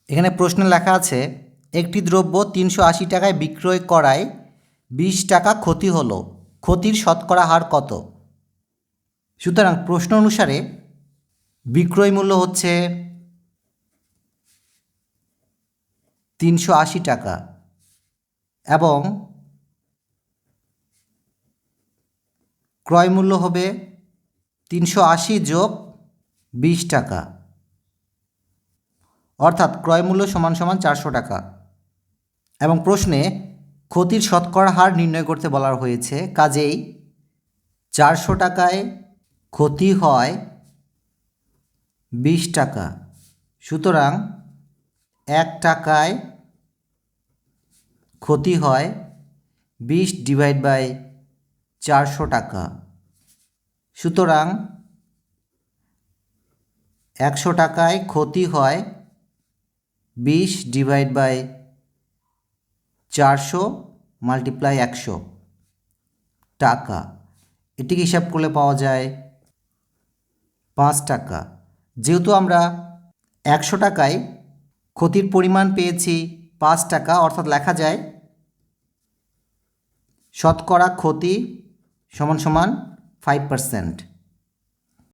এখানে প্রশ্নে লেখা আছে একটি দ্রব্য ৩৮০ টাকায় বিক্রয় করায় ২০ টাকা ক্ষতি হলো, ক্ষতির শতকরা হার কত? সুতরাং প্রশ্ন অনুসারে বিক্রয় মূল্য হচ্ছে ৩৮০ টাকা এবং ক্রয় মূল্য হবে ৩৮০ যোগ ২০ টাকা, অর্থাৎ ক্রয় মূল্য সমান সমান ৪০০ টাকা। এবং প্রশ্নে ক্ষতির শতকরা হার নির্ণয় করতে বলা হয়েছে, কাজেই ৪০০ টাকায় ক্ষতি হয় ২০ টাকা, সুতরাং ১ টাকায় ক্ষতি হয় ২০/৪০০ টাকা, সুতরাং ১০০ টাকায় ক্ষতি হয় ২০/৪০০ মাল্টিপ্লাই ১০০ টাকা। এটিকে হিসাব করলে পাওয়া যায় ৫ টাকা। যেহেতু আমরা ১০০ টাকায় ক্ষতির পরিমাণ পেয়েছি ৫ টাকা, অর্থাৎ লেখা যায় শতকরা ক্ষতি সমান সমান 5%।